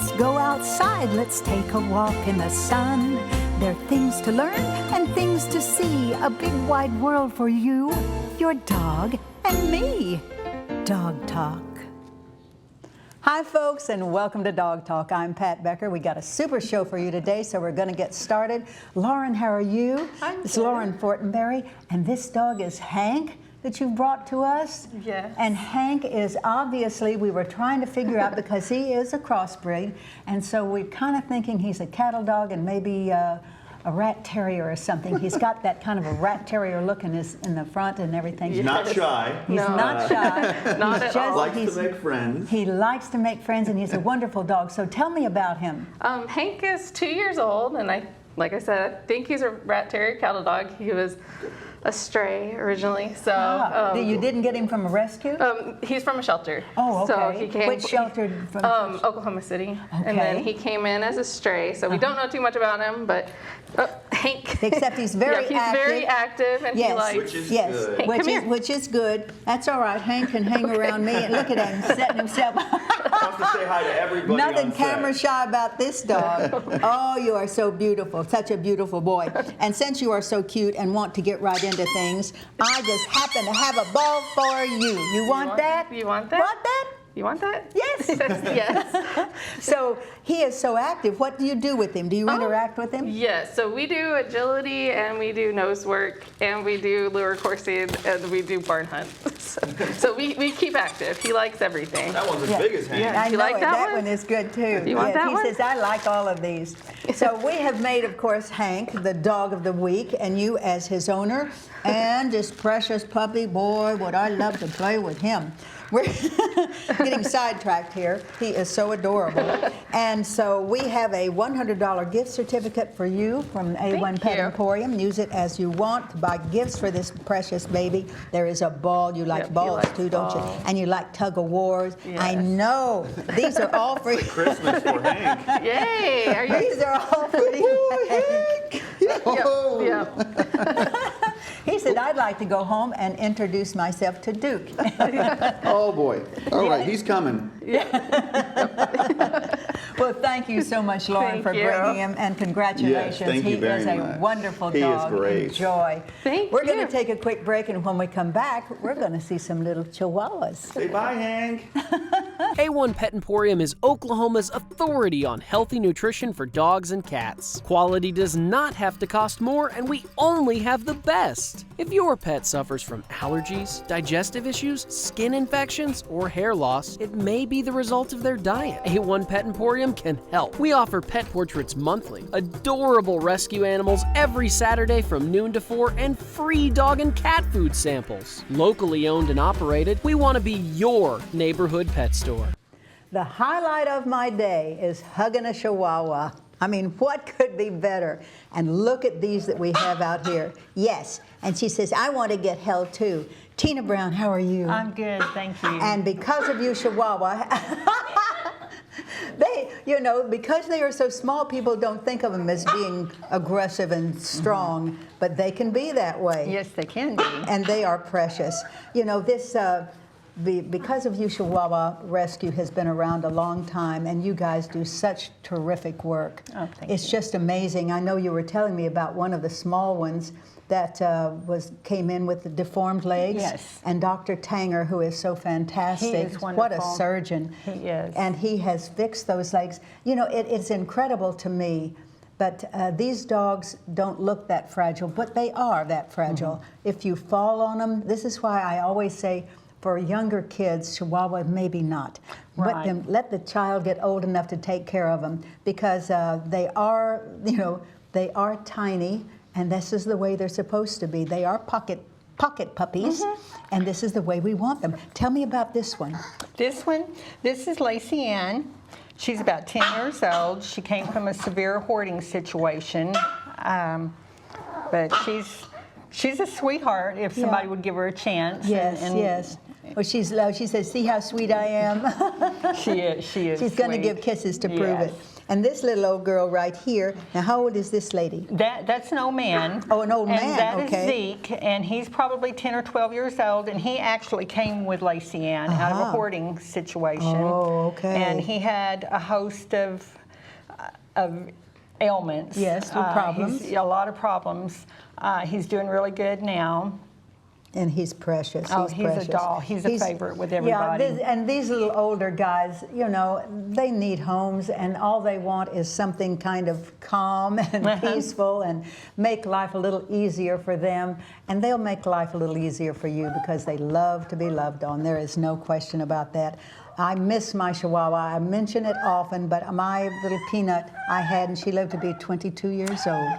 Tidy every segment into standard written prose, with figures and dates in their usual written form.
Let's go outside, let's take a walk in the sun. There are things to learn and things to see. A big wide world for you, your dog, and me. Dog Talk. Hi folks, and welcome to Dog Talk. I'm Pat Becker. We got a super show for you today, so we're going to get started. Lauren, how are you? It's Lauren Fortenberry, and this dog is Hank that you brought to us. Yes. And Hank is obviously, we were trying to figure out because he is a crossbreed, and so we're kind of thinking he's a cattle dog and maybe a rat terrier or something. He's got that kind of a rat terrier look in the front and everything. He's not shy. He's not shy. Not at all. Likes to make friends. He likes to make friends, and he's a wonderful dog. So tell me about him. Hank is 2 years old, and like I said, I think he's a rat terrier cattle dog. He was a stray originally, so you didn't get him from a rescue? He's from a shelter. Oh, okay. So he came. Which shelter? From Oklahoma City. Okay. And then he came in as a stray, so we don't know too much about him, but Hank. Except he's very active. He's very active, and he likes. Which is good. Hank, come here. Which is good. That's all right. Hank can hang around me, and look at him setting himself. Wants to say hi to everybody. Nothing on set. camera shy about this dog. Oh, you are so beautiful. Such a beautiful boy. And since you are so cute and want to get right into things, I just happen to have a ball for you. You want that? You want that? Want that? You want that? Yes. Yes. So he is so active. What do you do with him? Do you interact with him? Yes. So we do agility, and we do nose work, and we do lure coursing, and we do barn hunt. So we keep active. He likes everything. That one's as big as Hank. I You know like it. that That one? one is good too. You want that he one? says, I like all of these. So we have made, of course, Hank the dog of the week, and you as his owner, and this precious puppy, boy, would I love to play with him. We're getting sidetracked here. He is so adorable. And so we have a $100 gift certificate for you from A1 Pet you. Emporium. Use it as you want to buy gifts for this precious baby. There is a ball. You like Yep, he balls likes too, don't balls. you? And you like tug of wars. Yes. I know. These are all for you. Christmas for Hank. Yay! Are you? These are all for you. Hank. Yep. He said, I'd like to go home and introduce myself to Duke. Oh boy. All right, he's coming. Well, thank you so much, Lauren, Thank for you. bringing him, and congratulations. Yes, thank you very He is a much. wonderful He is dog. great. Enjoy. Thank We're going you. to take a quick break, and when we come back, we're going to see some little chihuahuas. Say bye, Hank. A1 Pet Emporium is Oklahoma's authority on healthy nutrition for dogs and cats. Quality does not have to cost more, and we only have the best. If your pet suffers from allergies, digestive issues, skin infections, or hair loss, it may be the result of their diet. A1 Pet Emporium can help. We offer pet portraits monthly, adorable rescue animals every Saturday from noon to 4, and free dog and cat food samples. Locally owned and operated, we want to be your neighborhood pet store. The highlight of my day is hugging a Chihuahua. I mean, what could be better? And look at these that we have out here. Yes, and she says, I want to get held too. Tina Brown, how are you? I'm good, thank you. And because of you, Chihuahua, because they are so small, people don't think of them as being aggressive and strong, but they can be that way. Yes, they can be. And they are precious. You know, this, because of you, Chihuahua Rescue has been around a long time, and you guys do such terrific work. Oh, thank It's you. just amazing. I know you were telling me about one of the small ones that came in with the deformed legs. Yes. And Dr. Tanger, who is so fantastic. He is What a wonderful. surgeon. He is. And he has fixed those legs. You know, it's incredible to me. But these dogs don't look that fragile, but they are that fragile. Mm-hmm. If you fall on them, this is why I always say, for younger kids, Chihuahua, maybe not. Right. But let the child get old enough to take care of them, because they are tiny, and this is the way they're supposed to be. They are pocket puppies, and this is the way we want them. Tell me about this one. This is Lacey Ann. She's about 10 years old. She came from a severe hoarding situation, but she's a sweetheart if somebody would give her a chance. Yes, and yes. Well, she says, see how sweet I am? She is She's going to sweet. give kisses to prove it. Yes. And this little old girl right here, now how old is this lady? That's an old man. Oh, an old man, And that okay. is Zeke, and he's probably 10 or 12 years old, and he actually came with Lacey Ann out of a hoarding situation. Oh, okay. And he had a host of ailments. Yes, problems. A lot of problems. He's doing really good now. And he's precious. Oh, he's he's precious. a doll. He's a favorite with everybody. Yeah, and these little older guys, you know, they need homes, and all they want is something kind of calm and peaceful and make life a little easier for them. And they'll make life a little easier for you because they love to be loved on. There is no question about that. I miss my Chihuahua. I mention it often, but my little Peanut I had, and she lived to be 22 years old.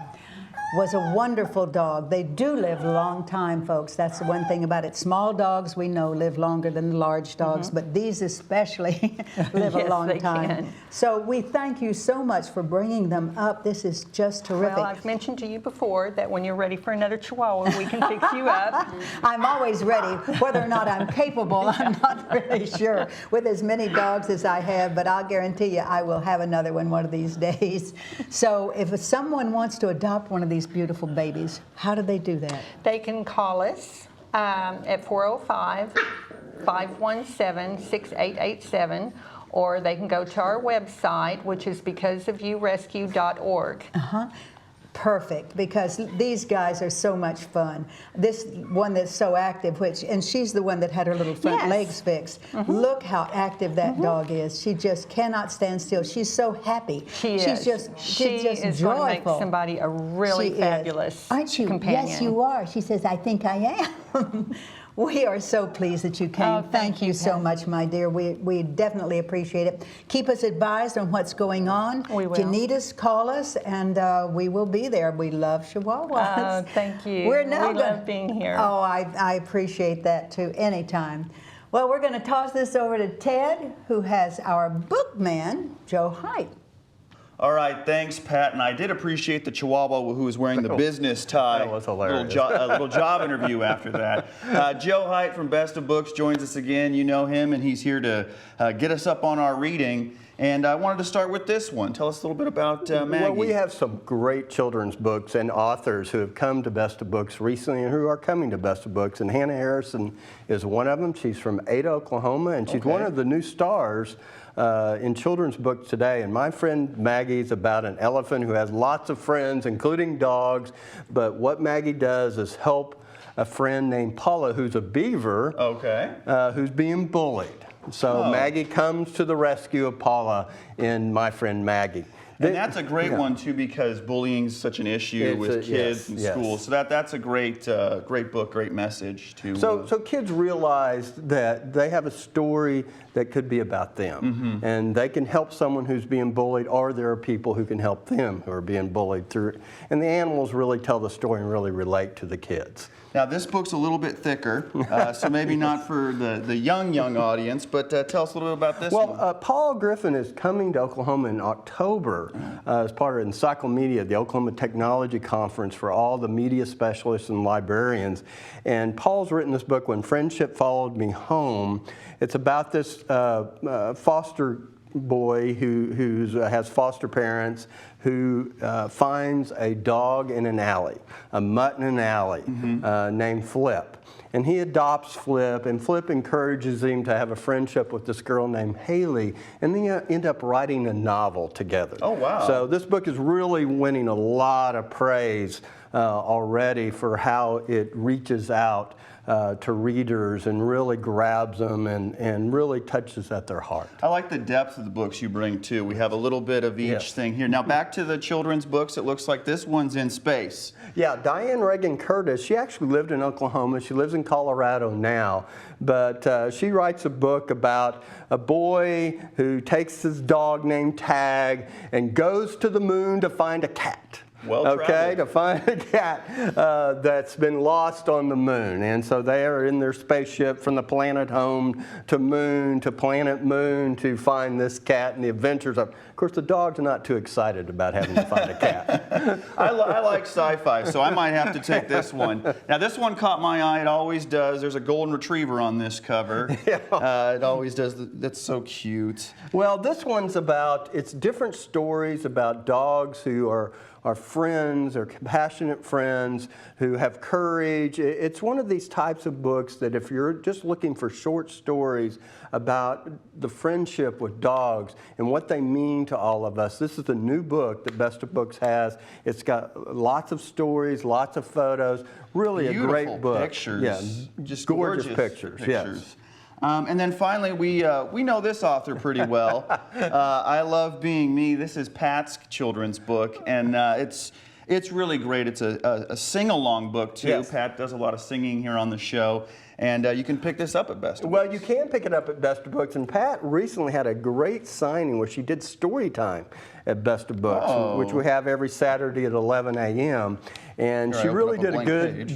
Was a wonderful dog. They do live a long time, folks. That's the one thing about it. Small dogs, we know, live longer than the large dogs, but these especially live a long time. Can. So we thank you so much for bringing them up. This is just terrific. Well, I've mentioned to you before that when you're ready for another Chihuahua, we can fix you up. I'm always ready. Whether or not I'm capable, I'm not really sure. With as many dogs as I have, but I'll guarantee you I will have another one of these days. So if someone wants to adopt one of these beautiful babies, how do they do that? They can call us at 405-517-6887, or they can go to our website, which is becauseofyourescue.org. Perfect, because these guys are so much fun. This one that's so active, and she's the one that had her little front legs fixed. Look how active that dog is. She just cannot stand still. She's so happy. She is. She's just is joyful. going to make somebody a really She fabulous is. Aren't you? companion. Yes, you are. She says, I think I am. We are so pleased that you came. Oh, thank you so Pat. much, my dear. We definitely appreciate it. Keep us advised on what's going on. We will. If you need us, call us, and we will be there. We love Chihuahuas. Thank you. We're now we love being here. Oh, I appreciate that too. Anytime. Well, we're going to toss this over to Ted, who has our bookman, Joe Height. All right, thanks, Pat. And I did appreciate the Chihuahua who was wearing the business tie. That was hilarious. Little job interview after that. Joe Height from Best of Books joins us again. You know him, and he's here to get us up on our reading. And I wanted to start with this one. Tell us a little bit about Maggie. Well, we have some great children's books and authors who have come to Best of Books recently and who are coming to Best of Books. And Hannah Harrison is one of them. She's from Ada, Oklahoma, and she's one of the new stars in children's books today. And my friend Maggie's about an elephant who has lots of friends, including dogs. But what Maggie does is help a friend named Paula, who's a beaver, who's being bullied. So Maggie comes to the rescue of Paula in My Friend Maggie. And that's a great one too, because bullying is such an issue with kids in school. So that's a great, great book, great message to. So kids realize that they have a story that could be about them, and they can help someone who's being bullied, or there are people who can help them who are being bullied through it. And the animals really tell the story and really relate to the kids. Now this book's a little bit thicker, so maybe not for the young audience, but tell us a little bit about this one. Well, Paul Griffin is coming to Oklahoma in October as part of Encyclomedia, the Oklahoma Technology Conference for all the media specialists and librarians. And Paul's written this book, When Friendship Followed Me Home. It's about this foster boy who has foster parents who finds a dog in an alley, a mutt in an alley, named Flip. And he adopts Flip, and Flip encourages him to have a friendship with this girl named Haley, and they end up writing a novel together. Oh, wow. So this book is really winning a lot of praise already for how it reaches out to readers and really grabs them and really touches at their heart. I like the depth of the books you bring too. We have a little bit of each thing here. Now back to the children's books. It looks like this one's in space. Yeah, Diane Reagan Curtis, she actually lived in Oklahoma. She lives in Colorado now. But she writes a book about a boy who takes his dog named Tag and goes to the moon to find a cat. Well okay, traveled. to find a cat that's been lost on the moon. And so they are in their spaceship from the planet home to moon to planet moon to find this cat and the adventures of course, the dogs are not too excited about having to find a cat. I like sci-fi, so I might have to take this one. Now, this one caught my eye. It always does. There's a golden retriever on this cover. Yeah. It always does. That's so cute. Well, this one's about, it's different stories about dogs who are friends or compassionate friends who have courage. It's one of these types of books that if you're just looking for short stories about the friendship with dogs and what they mean to all of us, this is a new book that Best of Books has. It's got lots of stories, lots of photos, really Beautiful a great book. Pictures. Yeah, Just gorgeous gorgeous pictures. Yes. And then finally, we know this author pretty well. I Love Being Me. This is Pat's children's book, and it's really great. It's a sing-along book, too. Yes. Pat does a lot of singing here on the show, and you can pick this up at Best of Books. Well, you can pick it up at Best of Books, and Pat recently had a great signing where she did story time at Best of Books, which we have every Saturday at 11 a.m. And Here, she I really open did up a a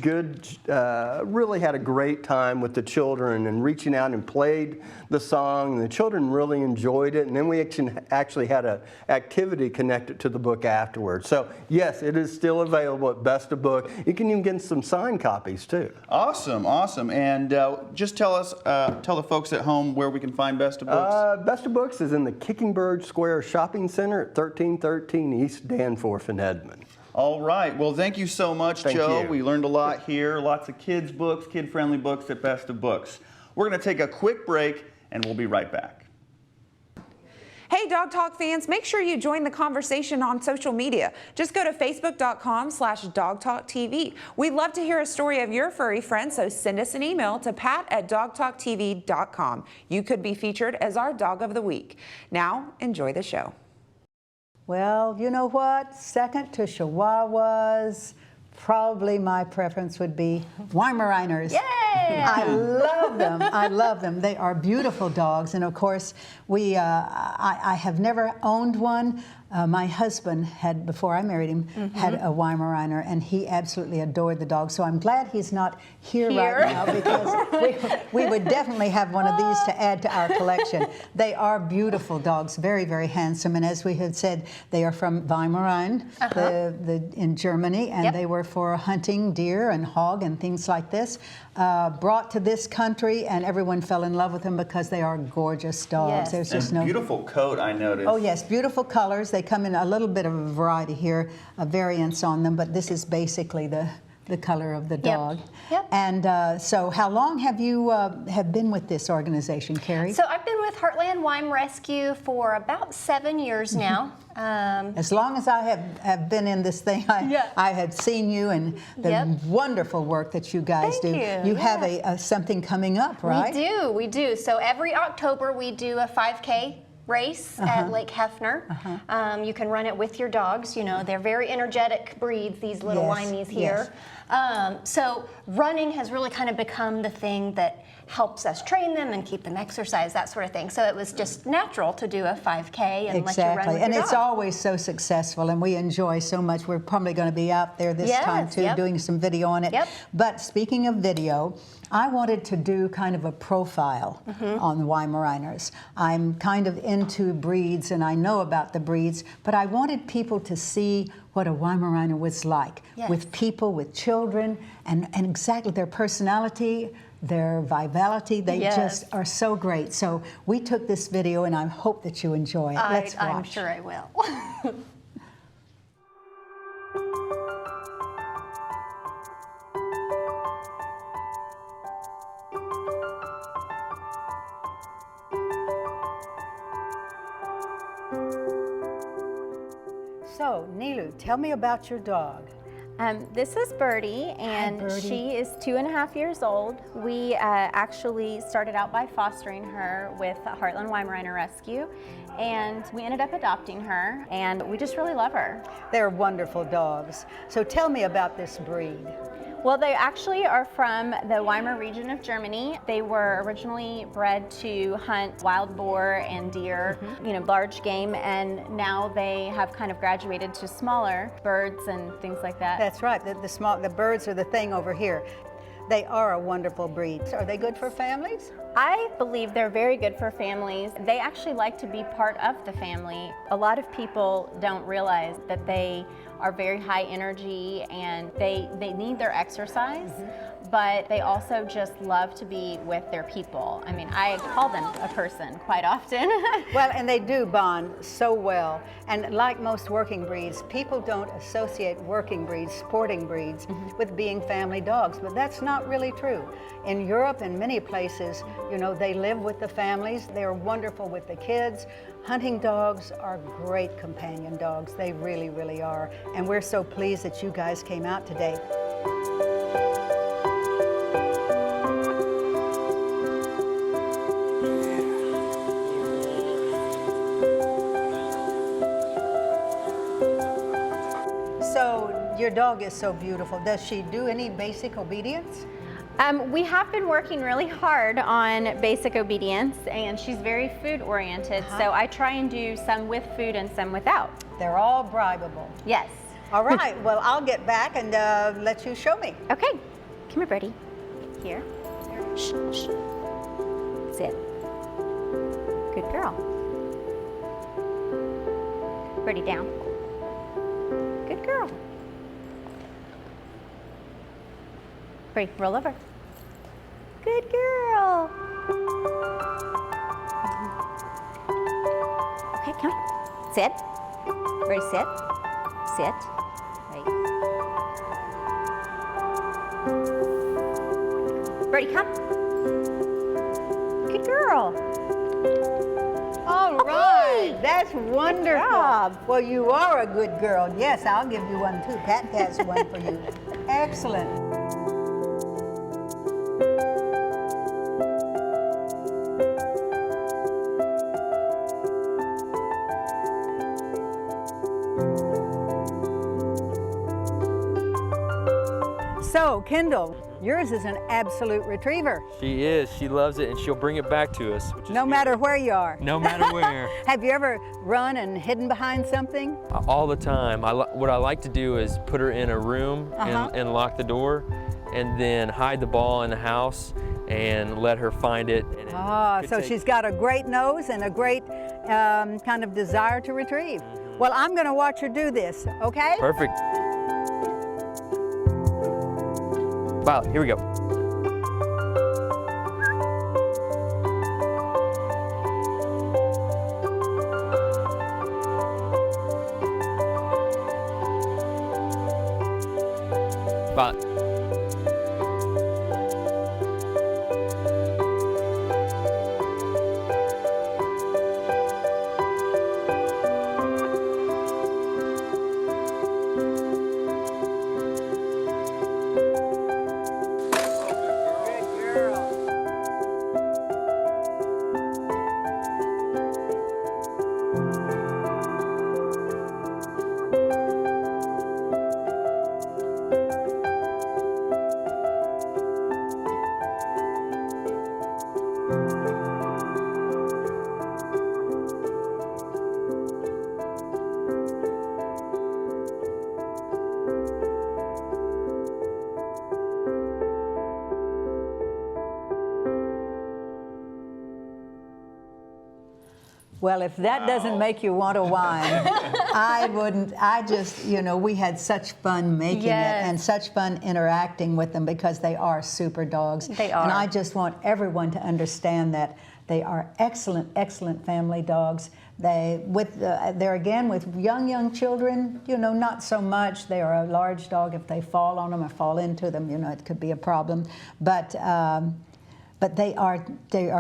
blank really had a great time with the children and reaching out and played the song. And the children really enjoyed it. And then we actually had an activity connected to the book afterwards. So yes, it is still available at Best of Book. You can even get some signed copies too. Awesome, awesome. And just tell the folks at home where we can find Best of Books. Best of Books is in the Kickingbird Square Shopping Center at 1313 East Danforth in Edmond. All right. Well, thank you so much, Thank Joe. you. We learned a lot here. Lots of kids' books, kid-friendly books at Best of Books. We're going to take a quick break, and we'll be right back. Hey, Dog Talk fans, make sure you join the conversation on social media. Just go to facebook.com/dogtalktv. We'd love to hear a story of your furry friend, so send us an email to pat@dogtalktv.com. You could be featured as our Dog of the Week. Now, enjoy the show. Well, you know what? Second to Chihuahuas, probably my preference would be Weimaraners. Yay! I love them. I love them. They are beautiful dogs, and of course, I have never owned one. My husband had, before I married him, had a Weimaraner, and he absolutely adored the dog. So I'm glad he's not here right now, because we would definitely have one of these to add to our collection. They are beautiful dogs, very, very handsome. And as we have said, they are from Weimaraner in Germany, and they were for hunting deer and hog and things like this. Brought to this country, and everyone fell in love with them because they are gorgeous dogs. Yes. There's just And no beautiful coat, I noticed. Oh yes, beautiful colors. They come in a little bit of a variety here, variants on them, but this is basically the color of the dog. Yep. And so how long have you have been with this organization, Carrie? So I've been with Heartland Wime Rescue for about 7 years now. As long as I have been in this thing, I have seen you and the wonderful work that you guys do. Thank you. You have a something coming up, right? We do. So every October we do a 5K race at Lake Hefner. You can run it with your dogs. You know, they're very energetic breeds, these little Weimies here. So running has really kind of become the thing that helps us train them and keep them exercise, that sort of thing. So it was just natural to do a 5K and let you run with and your it's dog. always so successful, and we enjoy so much. We're probably going to be out there this time too, doing some video on it. But speaking of video, I wanted to do kind of a profile on the Weimaraners. I'm kind of into breeds, and I know about the breeds, but I wanted people to see what a Weimaraner was like with people, with children, and exactly their personality, their vitality. They just are so great. So we took this video, and I hope that you enjoy it. Let's watch. I'm sure I will. So, Nilu, tell me about your dog. This is Birdie, and she is 2.5 years old. We actually started out by fostering her with Heartland Weimaraner Rescue, and we ended up adopting her, and we just really love her. They're wonderful dogs. So tell me about this breed. Well, they actually are from the Weimar region of Germany. They were originally bred to hunt wild boar and deer, you know, large game, and now they have kind of graduated to smaller birds and things like that. That's right. The birds are the thing over here. They are a wonderful breed. Are they good for families? I believe they're very good for families. They actually like to be part of the family. A lot of people don't realize that they are very high energy and they need their exercise, but they also just love to be with their people. I mean, I call them a person quite often. Well, and they do bond so well. And like most working breeds, people don't associate working breeds, sporting breeds, with being family dogs, but that's not really true. In Europe and many places, you know, they live with the families. They're wonderful with the kids. Hunting dogs are great companion dogs. They really, really are. And we're so pleased that you guys came out today. So your dog is so beautiful. Does she do any basic obedience? We have been working really hard on basic obedience, and she's very food oriented, so I try and do some with food and some without. They're all bribable. Yes. All right, well, I'll get back and let you show me. Okay. Come here, Birdie. Here. Shh, shh. Sit. Good girl. Birdie down. Good girl. Birdie, roll over. Good girl. Okay, come here. Sit. Birdie, sit. Sit. Right. Birdie, come. Good girl. All right, that's wonderful. Good job. Well, you are a good girl. Yes, I'll give you one too. Pat has one for you. Excellent. So, Kendall, yours is an absolute retriever. She is. She loves it, and she'll bring it back to us. Which is No matter where you are. No matter where. Have you ever run and hidden behind something? All the time. What I like to do is put her in a room and lock the door, and then hide the ball in the house and let her find it. And So she's got a great nose and a great kind of desire to retrieve. Well, I'm going to watch her do this, okay? Perfect. Violet, here we go. Violet. Well, if that doesn't make you want to whine, I wouldn't. I just, you know, we had such fun making it and such fun interacting with them because they are super dogs. They are. And I just want everyone to understand that they are excellent, excellent family dogs. They're again with young children, you know, not so much. They are a large dog. If they fall on them or fall into them, you know, it could be a problem. But But they are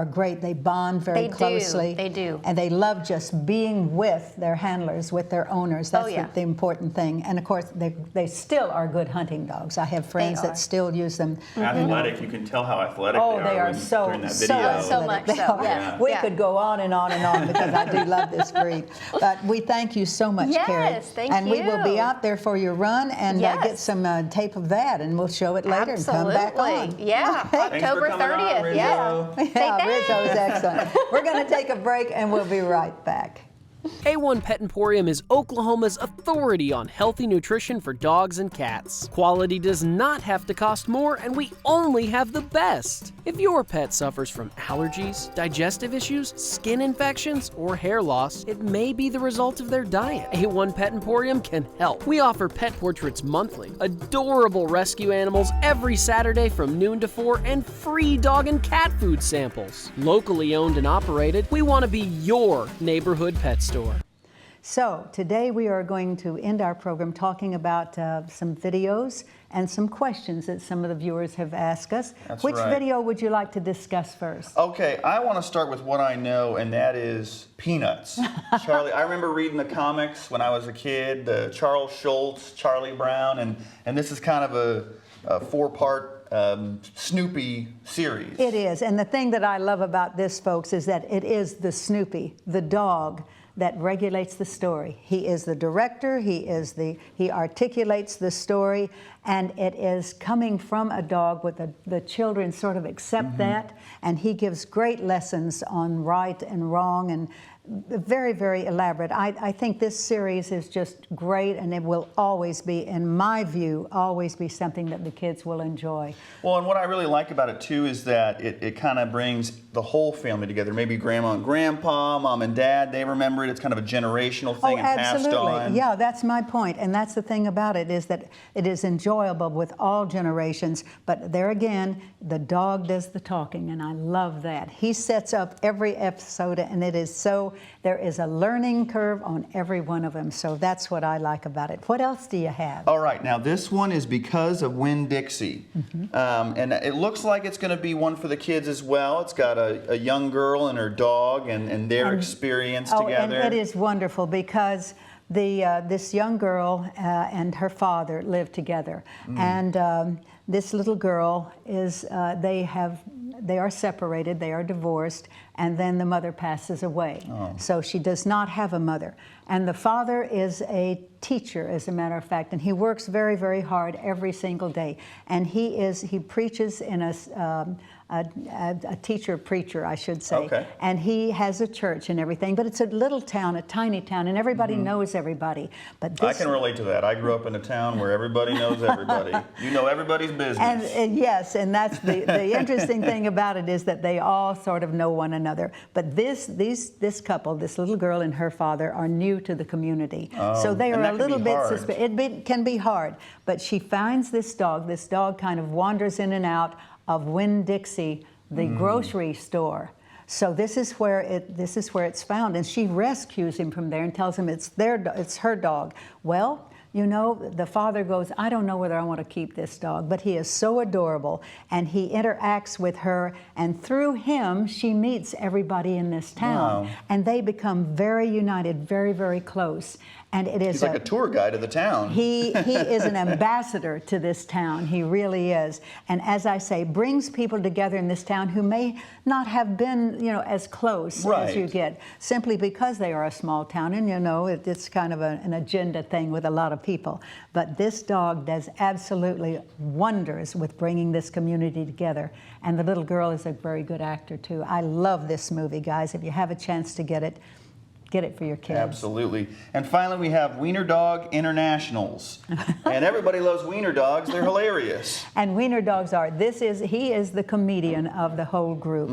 great. They bond very closely. They do. And they love just being with their handlers, with their owners. That's the important thing. And of course, they still are good hunting dogs. I have friends that still use them. Athletic, you can tell how athletic they are so during that video. So much so. Yeah. We could go on and on and on because I do love this breed. But we thank you so much, Carrie. Yes, thank and you. we will be out there for your run and get some tape of that, and we'll show it later and come back on. Yeah, Okay. October 30th. Rizzo. Yeah, Rizzo's excellent. We're going to take a break and we'll be right back. A1 Pet Emporium is Oklahoma's authority on healthy nutrition for dogs and cats. Quality does not have to cost more, and we only have the best. If your pet suffers from allergies, digestive issues, skin infections, or hair loss, it may be the result of their diet. A1 Pet Emporium can help. We offer pet portraits monthly, adorable rescue animals every Saturday from noon to 4, and free dog and cat food samples. Locally owned and operated, we want to be your neighborhood pet store. So today we are going to end our program talking about some videos and some questions that some of the viewers have asked us. Which video would you like to discuss first? Okay, I want to start with what I know, and that is Peanuts. Charlie, I remember reading the comics when I was a kid, Charles Schultz, Charlie Brown, and this is kind of a four-part Snoopy series. It is, and the thing that I love about this, folks, is that it is the Snoopy, the dog, that regulates the story. He is the director, he articulates the story, and it is coming from a dog with the children sort of accept that, and he gives great lessons on right and wrong, and very, very elaborate. I think this series is just great, and it will always be, in my view, always be something that the kids will enjoy. Well, and what I really like about it too is that it kind of brings the whole family together. Maybe grandma and grandpa, mom and dad, they remember it. It's kind of a generational thing and passed on. Yeah, that's my point. And that's the thing about it, is that it is enjoyable with all generations. But there again, the dog does the talking, and I love that. He sets up every episode, and it is so, there is a learning curve on every one of them. So that's what I like about it. What else do you have? All right, now this one is Because of Winn-Dixie. And it looks like it's going to be one for the kids as well. It's got a young girl and her dog and their experience together. And it is wonderful because this young girl and her father live together. And this little girl is, they are separated, they are divorced, and then the mother passes away. So she does not have a mother. And the father is a teacher, as a matter of fact, and he works very, very hard every single day. And he preaches in a teacher preacher, I should say. Okay. And he has a church and everything, but it's a little town, a tiny town, and everybody knows everybody. But I can relate to that. I grew up in a town where everybody knows everybody. You know everybody's business. And yes, and that's the interesting thing about it, is that they all sort of know one another. But this couple, this little girl and her father, are new to the community. So they are a little bit suspicious. It can be hard. But she finds this dog. This dog kind of wanders in and out of Winn-Dixie, the grocery store. So this is where it's found, and she rescues him from there and tells him it's her dog. Well, you know, the father goes, I don't know whether I want to keep this dog, but he is so adorable, and he interacts with her, and through him, she meets everybody in this town, and they become very united, very, very close. And it is He's like a tour guide of the town. He is an ambassador to this town. He really is. And as I say, brings people together in this town who may not have been, you know, as close as you get, simply because they are a small town. And, you know, it's kind of an agenda thing with a lot of people. But this dog does absolutely wonders with bringing this community together. And the little girl is a very good actor, too. I love this movie, guys. If you have a chance to get it for your kids. Absolutely. And finally, we have Wiener Dog Internationals. And everybody loves Wiener Dogs. They're hilarious. And Wiener Dogs he is the comedian of the whole group.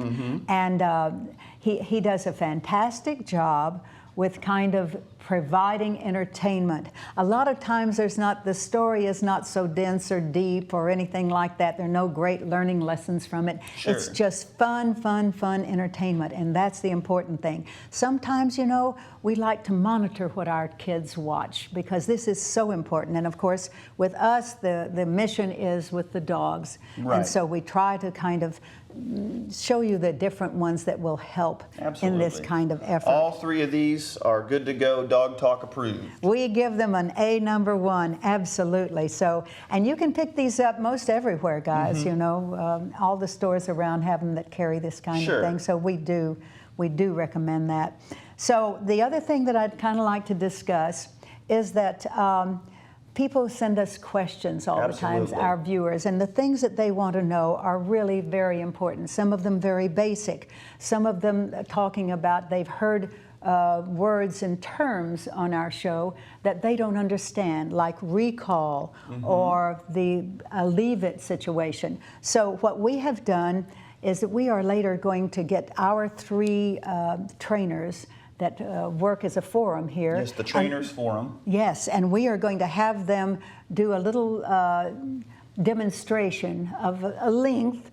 And he does a fantastic job with kind of providing entertainment. A lot of times the story is not so dense or deep or anything like that. There are no great learning lessons from it. Sure. It's just fun entertainment, and that's the important thing. Sometimes, you know, we like to monitor what our kids watch because this is so important. And of course, with us, the mission is with the dogs. Right. And so we try to kind of show you the different ones that will help in this kind of effort. All 3 of these are good to go, Dog Talk approved. We give them an A #1, absolutely. So, and you can pick these up most everywhere, guys. You know, all the stores around have them that carry this kind of thing. So we do recommend that. So the other thing that I'd kind of like to discuss is that people send us questions all the time, our viewers, and the things that they want to know are really very important. Some of them very basic. Some of them talking about they've heard words and terms on our show that they don't understand, like recall or the leave it situation. So what we have done is that we are later going to get our 3 trainers that work as a forum here. Yes, the Trainers Forum. Yes, and we are going to have them do a little demonstration of a length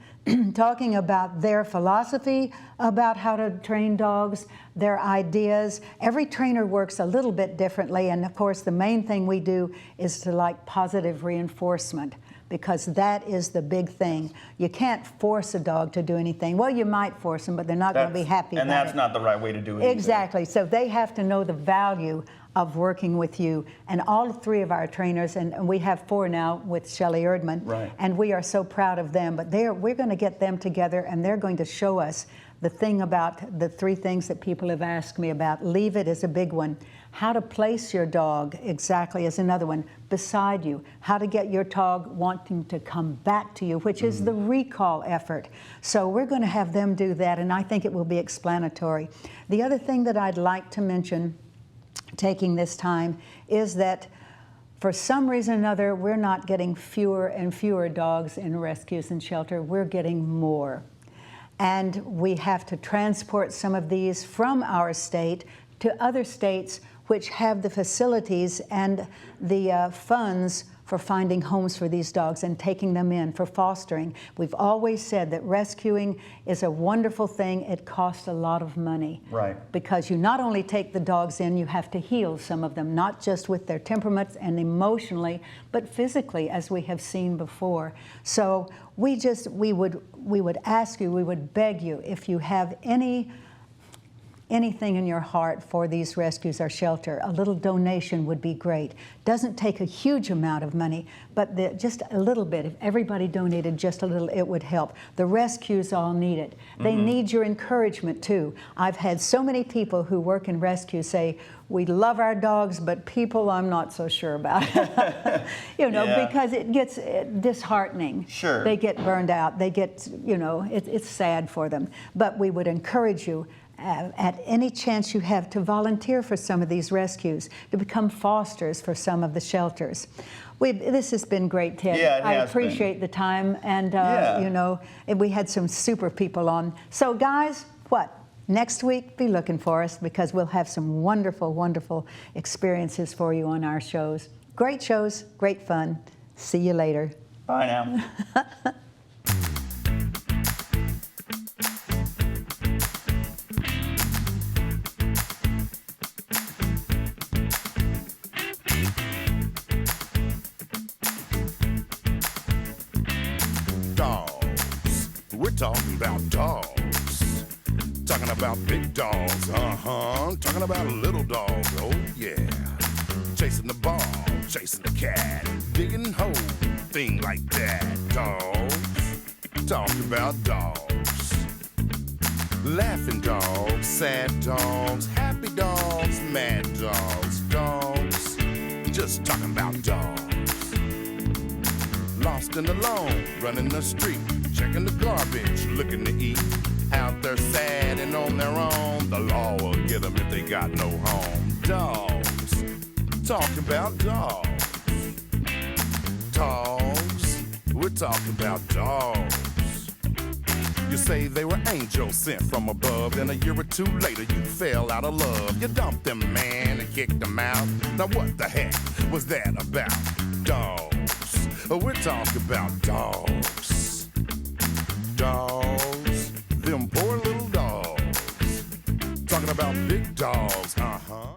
talking about their philosophy about how to train dogs, their ideas. Every trainer works a little bit differently, and of course the main thing we do is to like positive reinforcement, because that is the big thing. You can't force a dog to do anything. Well, you might force them, but they're not going to be happy about it. And that's not the right way to do it Exactly. So they have to know the value of working with you. And all 3 of our trainers, and we have 4 now with Shelley Erdman, and we are so proud of them. But we're going to get them together, and they're going to show us the thing about the 3 things that people have asked me about. Leave it is a big one. How to place your dog exactly is another one beside you. How to get your dog wanting to come back to you, which is the recall effort. So we're going to have them do that, and I think it will be explanatory. The other thing that I'd like to mention, taking this time, is that for some reason or another, we're not getting fewer and fewer dogs in rescues and shelter. We're getting more. And we have to transport some of these from our state to other states which have the facilities and the funds for finding homes for these dogs and taking them in for fostering. We've always said that rescuing is a wonderful thing. It costs a lot of money. Right. Because you not only take the dogs in, you have to heal some of them, not just with their temperaments and emotionally, but physically, as we have seen before. So we would ask you, we would beg you, if you have anything in your heart for these rescues or shelter, a little donation would be great. Doesn't take a huge amount of money, but just a little bit. If everybody donated just a little, it would help. The rescues all need it. They need your encouragement too. I've had so many people who work in rescue say, we love our dogs, but people I'm not so sure about. You know, because it gets disheartening. Sure. They get burned out. They get, you know, it's sad for them. But we would encourage you at any chance you have to volunteer for some of these rescues, to become fosters for some of the shelters. This has been great, Ted. Yeah, it I has appreciate the time, and you know, and we had some super people on. So guys, next week, be looking for us, because we'll have some wonderful, wonderful experiences for you on our shows. Great shows, great fun. See you later. Bye now. Talking about dogs, talking about big dogs, talking about little dogs, oh yeah. Chasing the ball, chasing the cat, digging holes, thing like that. Dogs, talking about dogs. Laughing dogs, sad dogs, happy dogs, mad dogs, dogs, just talking about dogs. Lost and alone, running the street, checking the garbage, looking to eat. Out there sad and on their own, the law will get them if they got no home. Dogs, talking about dogs. Dogs, we're talking about dogs. You say they were angels sent from above. Then a year or two later, you fell out of love. You dumped them, man, and kicked them out. Now what the heck was that about? Dogs. We're talking about dogs. Dogs. Them poor little dogs. Talking about big dogs,